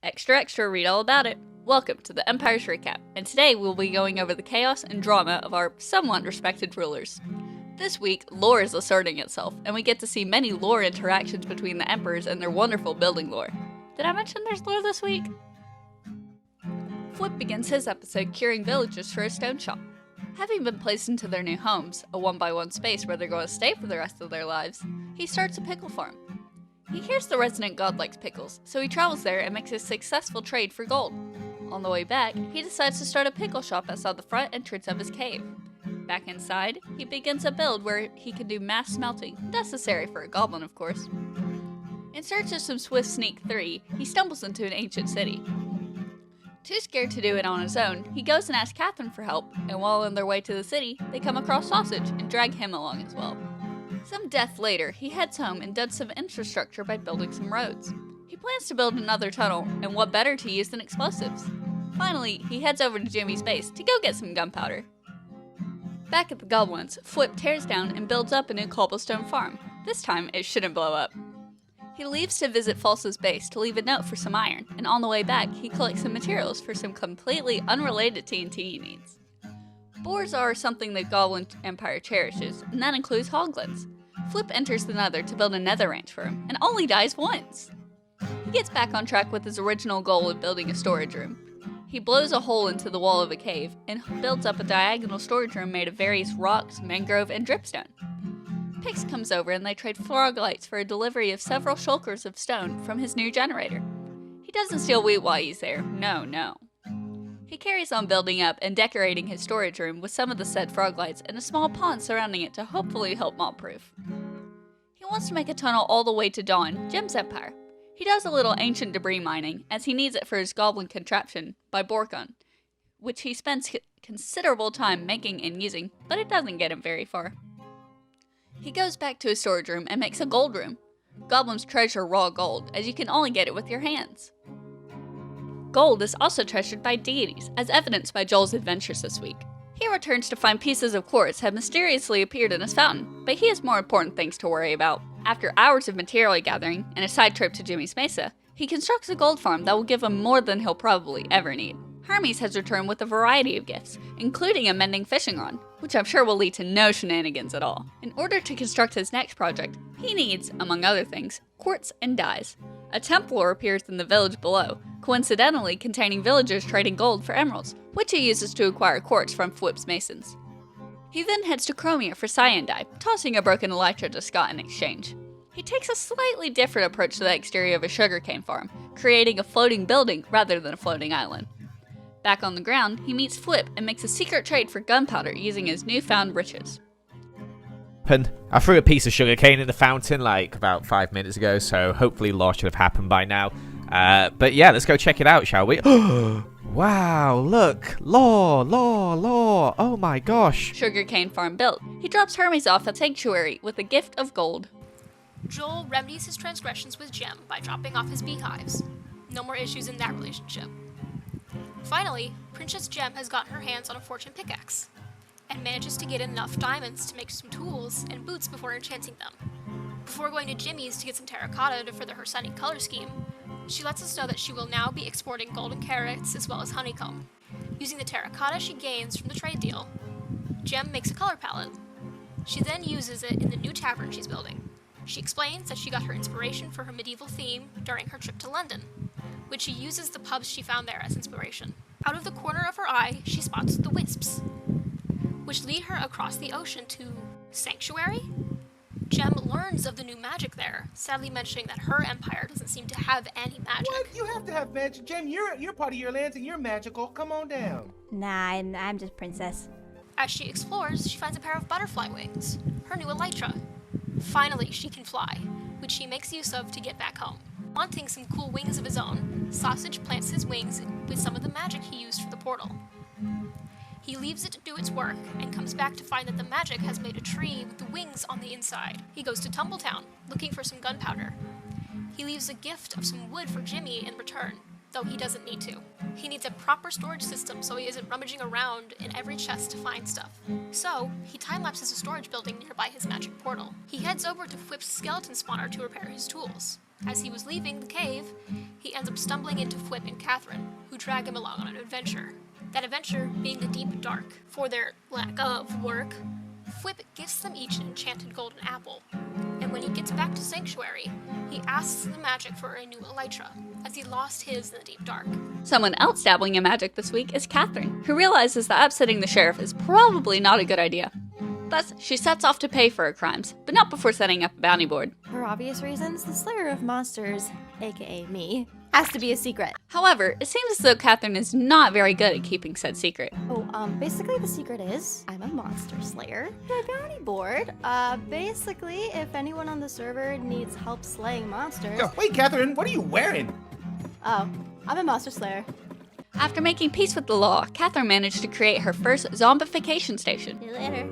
Extra extra, read all about it. Welcome to the Empires Recap, and today we'll be going over the chaos and drama of our somewhat respected rulers. This week, lore is asserting itself, and we get to see many lore interactions between the emperors and their wonderful building lore. Did I mention there's lore this week? Fwhip begins his episode curing villagers for a stone shop. Having been placed into their new homes, a one-by-one space where they're going to stay for the rest of their lives, he starts a pickle farm. He hears the resident god likes pickles, so he travels there and makes a successful trade for gold. On the way back, he decides to start a pickle shop outside the front entrance of his cave. Back inside, he begins a build where he can do mass smelting, necessary for a goblin of course. In search of some swift sneak 3, he stumbles into an ancient city. Too scared to do it on his own, he goes and asks Catherine for help, and while on their way to the city, they come across Sausage and drag him along as well. Some death later, he heads home and does some infrastructure by building some roads. He plans to build another tunnel, and what better to use than explosives? Finally, he heads over to Jimmy's base to go get some gunpowder. Back at the Goblins, Fwhip tears down and builds up a new cobblestone farm. This time, it shouldn't blow up. He leaves to visit Falsa's base to leave a note for some iron, and on the way back, he collects some materials for some completely unrelated TNT he needs. Boars are something the Goblin Empire cherishes, and that includes hoglins. Fwhip enters the Nether to build a nether ranch for him, and only dies once. He gets back on track with his original goal of building a storage room. He blows a hole into the wall of a cave, and builds up a diagonal storage room made of various rocks, mangrove, and dripstone. Pix comes over and they trade froglights for a delivery of several shulkers of stone from his new generator. He doesn't steal wheat while he's there, no. He carries on building up and decorating his storage room with some of the said froglights and a small pond surrounding it to hopefully help mob-proof. He wants to make a tunnel all the way to Dawn, Gem's empire. He does a little ancient debris mining, as he needs it for his goblin contraption by Borkon, which he spends considerable time making and using, but it doesn't get him very far. He goes back to his storage room and makes a gold room. Goblins treasure raw gold, as you can only get it with your hands. Gold is also treasured by deities, as evidenced by Joel's adventures this week. He returns to find pieces of quartz have mysteriously appeared in his fountain, but he has more important things to worry about. After hours of material gathering and a side trip to Jimmy's Mesa, he constructs a gold farm that will give him more than he'll probably ever need. Hermes has returned with a variety of gifts, including a mending fishing rod, which I'm sure will lead to no shenanigans at all. In order to construct his next project, he needs, among other things, quartz and dyes. A Templar appears in the village below, coincidentally containing villagers trading gold for emeralds, which he uses to acquire quartz from Fwhip's masons. He then heads to Chromia for cyan dye, tossing a broken elytra to Scott in exchange. He takes a slightly different approach to the exterior of a sugarcane farm, creating a floating building rather than a floating island. Back on the ground, he meets Fwhip and makes a secret trade for gunpowder using his newfound riches. I threw a piece of sugarcane in the fountain like about 5 minutes ago, so hopefully law should have happened by now. But yeah, let's go check it out, shall we? Wow, look! Law! Oh my gosh! Sugarcane farm built. He drops Hermes off at Sanctuary with a gift of gold. Joel remedies his transgressions with Gem by dropping off his beehives. No more issues in that relationship. Finally, Princess Gem has gotten her hands on a fortune pickaxe, and manages to get enough diamonds to make some tools and boots before enchanting them. Before going to Jimmy's to get some terracotta to further her sunny color scheme, she lets us know that she will now be exporting golden carrots as well as honeycomb. Using the terracotta she gains from the trade deal, Gem makes a color palette. She then uses it in the new tavern she's building. She explains that she got her inspiration for her medieval theme during her trip to London, which she uses the pubs she found there as inspiration. Out of the corner of her eye, she spots the wisps, which lead her across the ocean to Sanctuary? Gem learns of the new magic there, sadly mentioning that her empire doesn't seem to have any magic. What? You have to have magic. Gem, you're part of your lands and you're magical. Come on down. Nah, I'm just princess. As she explores, she finds a pair of butterfly wings, her new elytra. Finally, she can fly, which she makes use of to get back home. Wanting some cool wings of his own, Sausage plants his wings with some of the magic he used for the portal. He leaves it to do its work, and comes back to find that the magic has made a tree with the wings on the inside. He goes to Tumbletown, looking for some gunpowder. He leaves a gift of some wood for Jimmy in return, though he doesn't need to. He needs a proper storage system so he isn't rummaging around in every chest to find stuff. So, he time-lapses a storage building nearby his magic portal. He heads over to Fwhip's skeleton spawner to repair his tools. As he was leaving the cave, he ends up stumbling into Fwhip and Catherine, who drag him along on an adventure. That adventure being the deep dark. For their lack of work, Fwhip gives them each an enchanted golden apple, and when he gets back to Sanctuary, he asks the magic for a new elytra, as he lost his in the deep dark. Someone else dabbling in magic this week is Catherine, who realizes that upsetting the sheriff is probably not a good idea. Thus, she sets off to pay for her crimes, but not before setting up a bounty board. For obvious reasons, the Slayer of Monsters, aka me, has to be a secret. However, it seems as though Catherine is not very good at keeping said secret. Basically the secret is, I'm a monster slayer. My bounty board, basically, if anyone on the server needs help slaying monsters... Yo, wait, Catherine, what are you wearing? Oh, I'm a monster slayer. After making peace with the law, Catherine managed to create her first zombification station. See you later.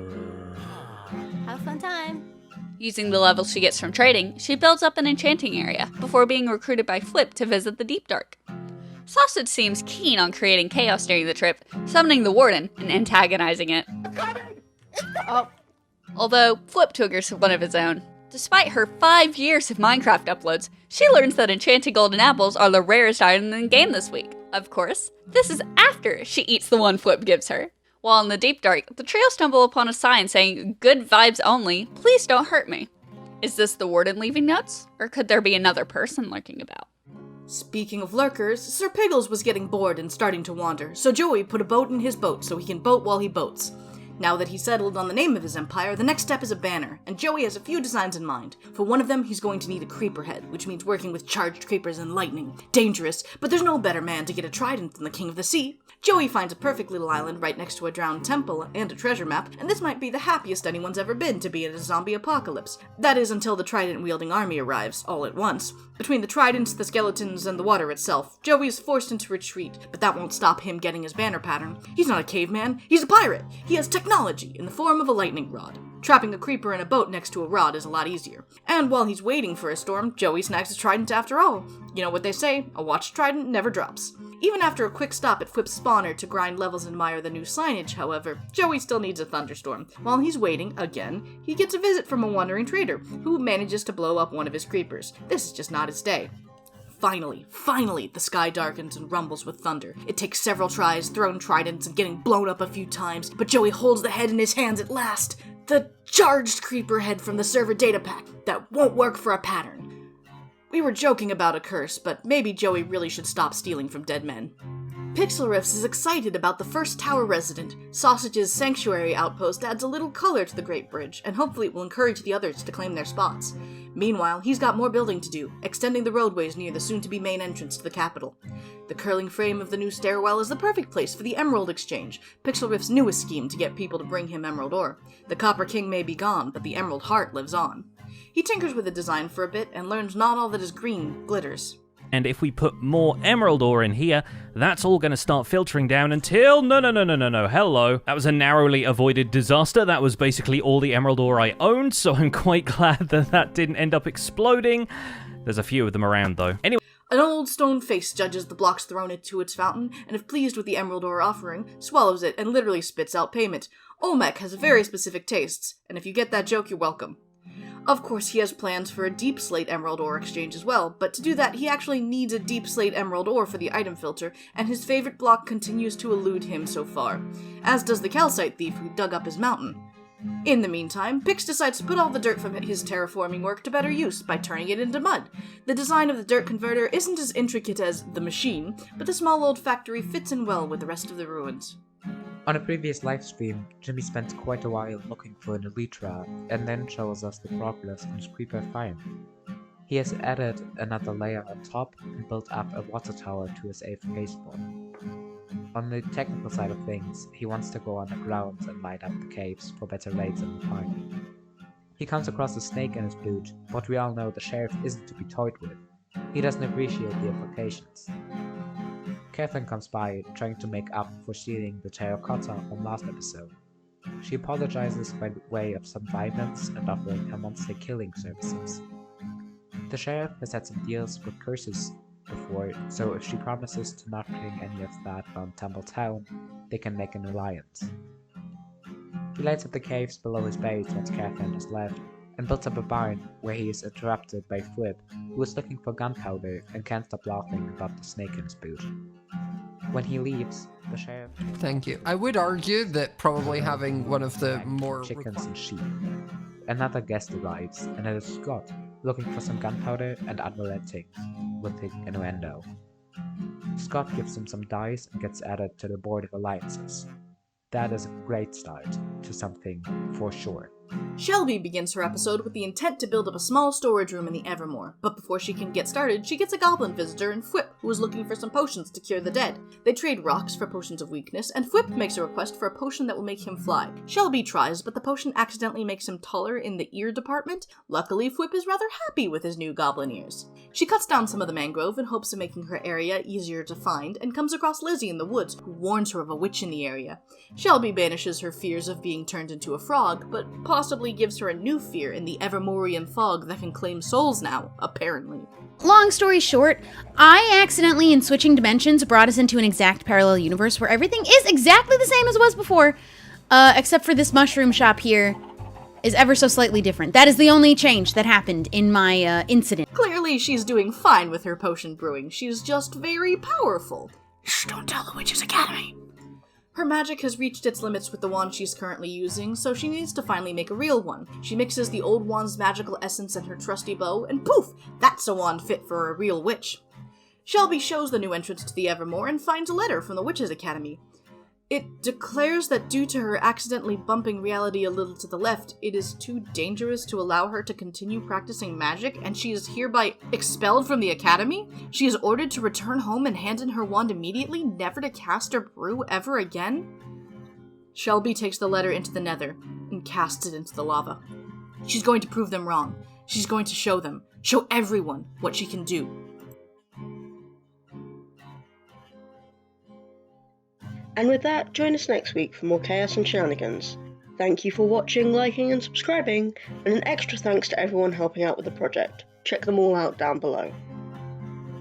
Have a fun time. Using the levels she gets from trading, she builds up an enchanting area, before being recruited by Fwhip to visit the Deep Dark. Sausage seems keen on creating chaos during the trip, summoning the Warden and antagonizing it. Oh. Although, Fwhip triggers one of his own. Despite her 5 years of Minecraft uploads, she learns that enchanted golden apples are the rarest item in the game this week. Of course, this is after she eats the one Fwhip gives her. While in the Deep Dark, the trio stumble upon a sign saying, "Good vibes only, please don't hurt me." Is this the Warden leaving notes? Or could there be another person lurking about? Speaking of lurkers, Sir Piggles was getting bored and starting to wander, so Joey put a boat in his boat so he can boat while he boats. Now that he's settled on the name of his empire, the next step is a banner, and Joey has a few designs in mind. For one of them, he's going to need a creeper head, which means working with charged creepers and lightning. Dangerous, but there's no better man to get a trident than the King of the Sea. Joey finds a perfect little island right next to a drowned temple and a treasure map, and this might be the happiest anyone's ever been to be in a zombie apocalypse. That is until the trident-wielding army arrives, all at once. Between the tridents, the skeletons, and the water itself, Joey is forced into retreat, but that won't stop him getting his banner pattern. He's not a caveman, he's a pirate! He has technology in the form of a lightning rod. Trapping a creeper in a boat next to a rod is a lot easier. And while he's waiting for a storm, Joey snags his trident after all. You know what they say, a watched trident never drops. Even after a quick stop at Fwhip's spawner to grind levels and admire the new signage, however, Joey still needs a thunderstorm. While he's waiting, again, he gets a visit from a wandering trader, who manages to blow up one of his creepers. This is just not his day. Finally, the sky darkens and rumbles with thunder. It takes several tries, throwing tridents and getting blown up a few times, but Joey holds the head in his hands at last. The charged creeper head from the server data pack that won't work for a pattern. We were joking about a curse, but maybe Joey really should stop stealing from dead men. Pixlriffs is excited about the first tower resident. Sausage's sanctuary outpost adds a little color to the Great Bridge, and hopefully it will encourage the others to claim their spots. Meanwhile, he's got more building to do, extending the roadways near the soon-to-be main entrance to the capital. The curling frame of the new stairwell is the perfect place for the Emerald Exchange, Pixlriff's newest scheme to get people to bring him emerald ore. The Copper King may be gone, but the Emerald Heart lives on. He tinkers with the design for a bit and learns not all that is green glitters. And if we put more emerald ore in here, that's all going to start filtering down until... No, hello. That was a narrowly avoided disaster. That was basically all the emerald ore I owned, so I'm quite glad that didn't end up exploding. There's a few of them around, though. Anyway. An old stone face judges the blocks thrown into its fountain, and if pleased with the emerald ore offering, swallows it and literally spits out payment. Olmec has very specific tastes, and if you get that joke, you're welcome. Of course, he has plans for a deep slate emerald ore exchange as well, but to do that, he actually needs a deep slate emerald ore for the item filter, and his favorite block continues to elude him so far, as does the calcite thief who dug up his mountain. In the meantime, Pix decides to put all the dirt from his terraforming work to better use by turning it into mud. The design of the dirt converter isn't as intricate as the machine, but the small old factory fits in well with the rest of the ruins. On a previous livestream, Jimmy spent quite a while looking for an elytra, and then shows us the progress on his creeper farm. He has added another layer on top and built up a water tower to his AFK spawn. On the technical side of things, he wants to go underground and light up the caves for better raids in the park. He comes across a snake in his boot, but we all know the sheriff isn't to be toyed with. He doesn't appreciate the implications. Catherine comes by, trying to make up for stealing the terracotta from last episode. She apologizes by way of some violence and offering her monster killing services. The sheriff has had some deals with curses before, so if she promises to not bring any of that from Temple Town, they can make an alliance. He lights up the caves below his base once Catherine has left, and builds up a barn where he is interrupted by Fwhip, who is looking for gunpowder and can't stop laughing about the snake in his boot. When he leaves, the sheriff... Thank you. I would argue that probably having one of the more... chickens and sheep. Another guest arrives, and it is Scott, looking for some gunpowder and unrelenting, with the innuendo. Scott gives him some dice and gets added to the board of alliances. That is a great start to something for sure. Shelby begins her episode with the intent to build up a small storage room in the Evermore, but before she can get started, she gets a goblin visitor in Fwhip, who is looking for some potions to cure the dead. They trade rocks for potions of weakness, and Fwhip makes a request for a potion that will make him fly. Shelby tries, but the potion accidentally makes him taller in the ear department. Luckily, Fwhip is rather happy with his new goblin ears. She cuts down some of the mangrove in hopes of making her area easier to find, and comes across Lizzie in the woods, who warns her of a witch in the area. Shelby banishes her fears of being turned into a frog, but possibly gives her a new fear in the Evermorean fog that can claim souls now, apparently. Long story short, I accidentally, in switching dimensions, brought us into an exact parallel universe where everything is exactly the same as it was before, except for this mushroom shop here is ever so slightly different. That is the only change that happened in my incident. Clearly, she's doing fine with her potion brewing. She's just very powerful. Shh, don't tell the Witches Academy. Her magic has reached its limits with the wand she's currently using, so she needs to finally make a real one. She mixes the old wand's magical essence and her trusty bow, and poof! That's a wand fit for a real witch. Shelby shows the new entrance to the Evermore and finds a letter from the Witches Academy. It declares that due to her accidentally bumping reality a little to the left, it is too dangerous to allow her to continue practicing magic, and she is hereby expelled from the academy. She is ordered to return home and hand in her wand immediately, never to cast or brew ever again. Shelby takes the letter into the nether and casts it into the lava. She's going to prove them wrong. She's going to show everyone what she can do. And with that, join us next week for more chaos and shenanigans. Thank you for watching, liking and subscribing, and an extra thanks to everyone helping out with the project. Check them all out down below.